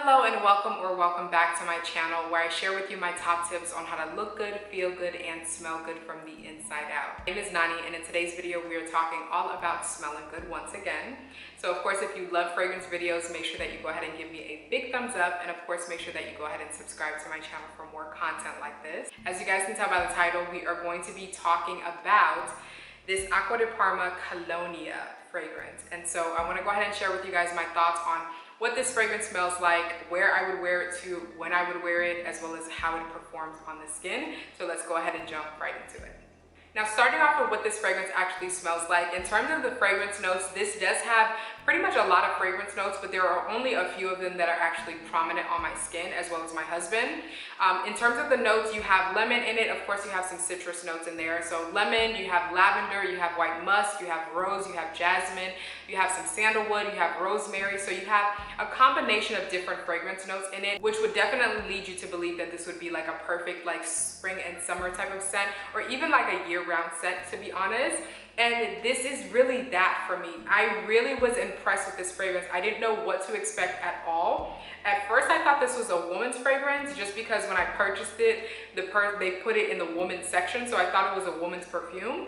Hello and welcome back to my channel where I share with you my top tips on how to look good, feel good, and smell good from the inside out. My name is Nani, and in today's video we are talking all about smelling good once again. So of course, if you love fragrance videos, make sure that you go ahead and give me a big thumbs up, and of course make sure that you go ahead and subscribe to my channel for more content like this. As you guys can tell by the title, we are going to be talking about this Acqua Di Parma Colonia fragrance. And so I want to go ahead and share with you guys my thoughts on what this fragrance smells like, where I would wear it to, when I would wear it, as well as how it performs on the skin. So let's go ahead and jump right into it. Now, starting off with what this fragrance actually smells like, in terms of the fragrance notes, this does have pretty much a lot of fragrance notes, but there are only a few of them that are actually prominent on my skin, as well as my husband. In terms of the notes, you have lemon in it. Of course, you have some citrus notes in there. So lemon, you have lavender, you have white musk, you have rose, you have jasmine, you have some sandalwood, you have rosemary. So you have a combination of different fragrance notes in it, which would definitely lead you to believe that this would be like a perfect like spring and summer type of scent, or even like a year-round scent, to be honest. And this is really that for me. I really was impressed with this fragrance. I didn't know what to expect at all. At first, I thought this was a woman's fragrance just because when I purchased it, they put it in the woman's section, so I thought it was a woman's perfume.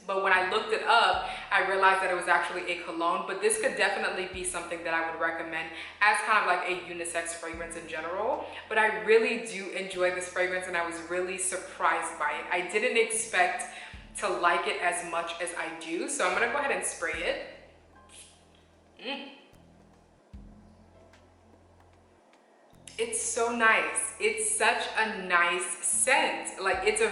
But when I looked it up, I realized that it was actually a cologne, but this could definitely be something that I would recommend as kind of like a unisex fragrance in general. But I really do enjoy this fragrance, and I was really surprised by it. I didn't expect to like it as much as I do, so I'm gonna go ahead and spray it. It's so nice. It's such a nice scent. Like, it's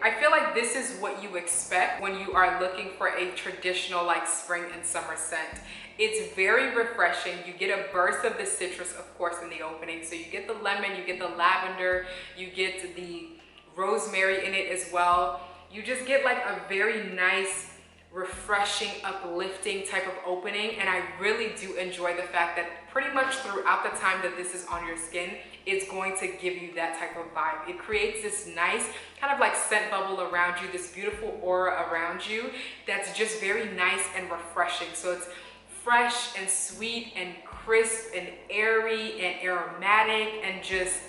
I feel like this is what you expect when you are looking for a traditional like spring and summer scent. It's very refreshing. You get a burst of the citrus, of course, in the opening. So you get the lemon, you get the lavender, you get the rosemary in it as well. You just get like a very nice, refreshing, uplifting type of opening, and I really do enjoy the fact that pretty much throughout the time that this is on your skin, it's going to give you that type of vibe. It creates this nice kind of like scent bubble around you, this beautiful aura around you that's just very nice and refreshing. So it's fresh and sweet and crisp and airy and aromatic and just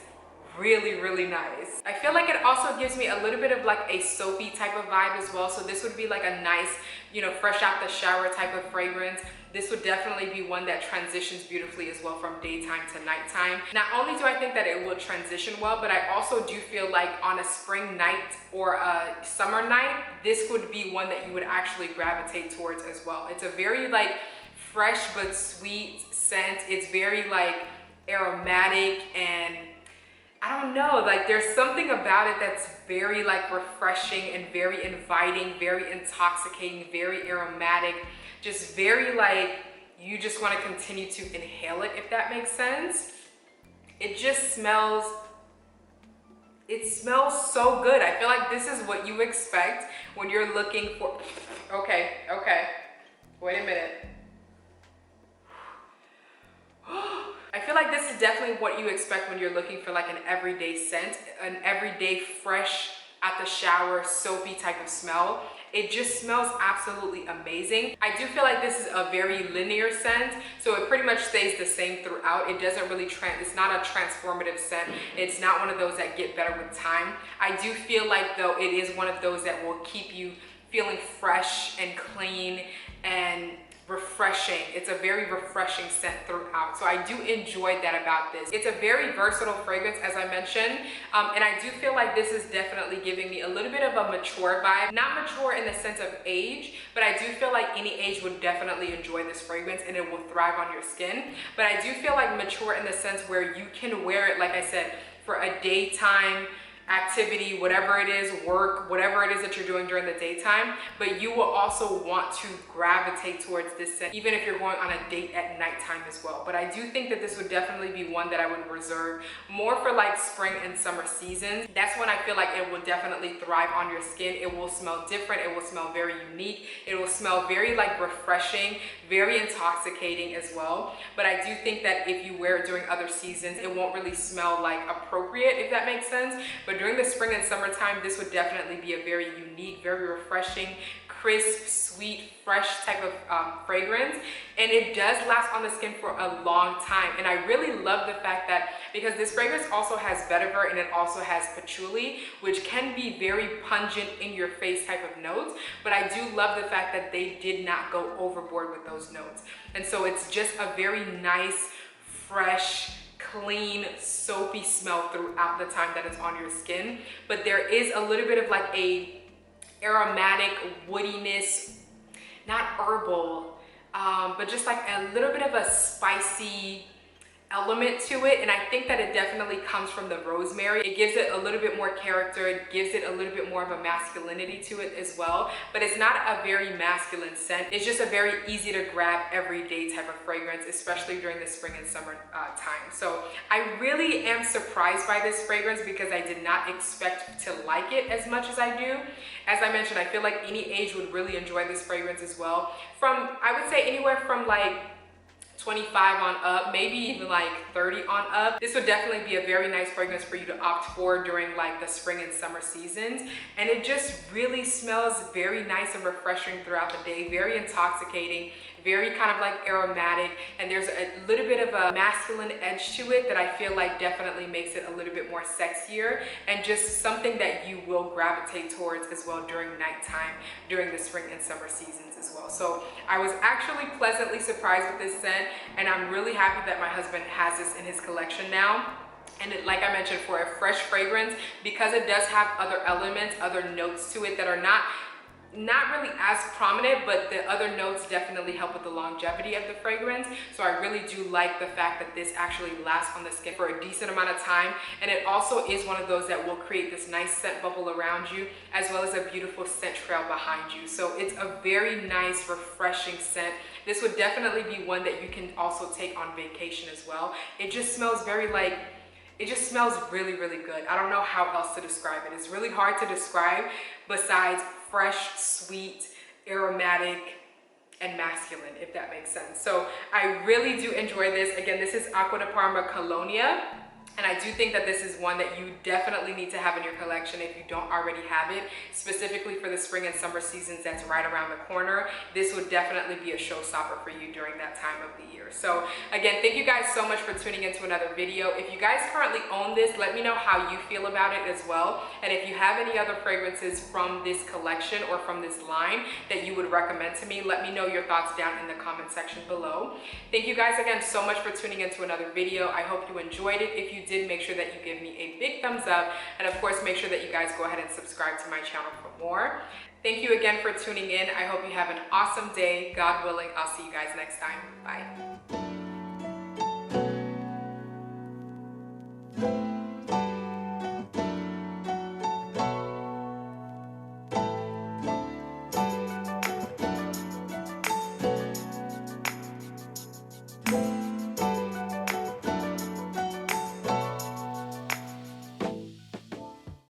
really nice. I feel like it also gives me a little bit of like a soapy type of vibe as well. So this would be like a nice, you know, fresh out the shower type of fragrance. This would definitely be one that transitions beautifully as well from daytime to nighttime. Not only do I think that it will transition well, but I also do feel like on a spring night or a summer night, this would be one that you would actually gravitate towards as well. It's a very like fresh but sweet scent. It's very like aromatic, and I don't know, like there's something about it that's very like refreshing and very inviting, very intoxicating, very aromatic, just very like you just want to continue to inhale it, if that makes sense. It just smells, it smells so good. I feel like this is what you expect when you're looking for, okay, wait a minute. I feel like this is definitely what you expect when you're looking for like an everyday scent, an everyday fresh at the shower soapy type of smell. It just smells absolutely amazing. I do feel like this is a very linear scent, so it pretty much stays the same throughout. It doesn't really it's not a transformative scent. It's not one of those that get better with time. I do feel like though it is one of those that will keep you feeling fresh and clean and refreshing. It's a very refreshing scent throughout, so I do enjoy that about this. It's a very versatile fragrance, as I mentioned, and I do feel like this is definitely giving me a little bit of a mature vibe. Not mature in the sense of age, but I do feel like any age would definitely enjoy this fragrance and it will thrive on your skin. But I do feel like mature in the sense where you can wear it, like I said, for a daytime activity, whatever it is, work, whatever it is that you're doing during the daytime, but you will also want to gravitate towards this scent even if you're going on a date at nighttime as well. But I do think that this would definitely be one that I would reserve more for like spring and summer seasons. That's when I feel like it will definitely thrive on your skin. It will smell different, it will smell very unique, it will smell very like refreshing, very intoxicating as well. But I do think that if you wear it during other seasons, it won't really smell like appropriate, if that makes sense. But during the spring and summertime, this would definitely be a very unique, very refreshing, crisp, sweet, fresh type of fragrance, and it does last on the skin for a long time. And I really love the fact that, because this fragrance also has vetiver and it also has patchouli, which can be very pungent in your face type of notes, but I do love the fact that they did not go overboard with those notes. And so it's just a very nice, fresh, clean, soapy smell throughout the time that it's on your skin. But there is a little bit of like a aromatic woodiness, not herbal, but just like a little bit of a spicy element to it. And I think that it definitely comes from the rosemary. It gives it a little bit more character. It gives it a little bit more of a masculinity to it as well, but it's not a very masculine scent. It's just a very easy to grab everyday type of fragrance, especially during the spring and summer time. So I really am surprised by this fragrance because I did not expect to like it as much as I do. As I mentioned, I feel like any age would really enjoy this fragrance as well. From, I would say, anywhere from like 25 on up, maybe even like 30 on up. This would definitely be a very nice fragrance for you to opt for during like the spring and summer seasons. And it just really smells very nice and refreshing throughout the day, very intoxicating, very kind of like aromatic, and there's a little bit of a masculine edge to it that I feel like definitely makes it a little bit more sexier, and just something that you will gravitate towards as well during nighttime, during the spring and summer seasons as well. So I was actually pleasantly surprised with this scent, and I'm really happy that my husband has this in his collection now. And like I mentioned, for a fresh fragrance, because it does have other elements, other notes to it that are not really as prominent, but the other notes definitely help with the longevity of the fragrance. So I really do like the fact that this actually lasts on the skin for a decent amount of time, and it also is one of those that will create this nice scent bubble around you, as well as a beautiful scent trail behind you. So it's a very nice, refreshing scent. This would definitely be one that you can also take on vacation as well. It just smells very like, it just smells really, really good. I don't know how else to describe it. It's really hard to describe besides fresh, sweet, aromatic, and masculine, if that makes sense. So I really do enjoy this. Again, this is Acqua Di Parma Colonia. And I do think that this is one that you definitely need to have in your collection if you don't already have it, specifically for the spring and summer seasons that's right around the corner. This would definitely be a showstopper for you during that time of the year. So again, thank you guys so much for tuning into another video. If you guys currently own this, let me know how you feel about it as well. And if you have any other fragrances from this collection or from this line that you would recommend to me, let me know your thoughts down in the comment section below. Thank you guys again so much for tuning into another video. I hope you enjoyed it. If you did, make sure that you give me a big thumbs up, and of course make sure that you guys go ahead and subscribe to my channel for more. Thank you again for tuning in. I hope you have an awesome day. God willing, I'll see you guys next time. Bye.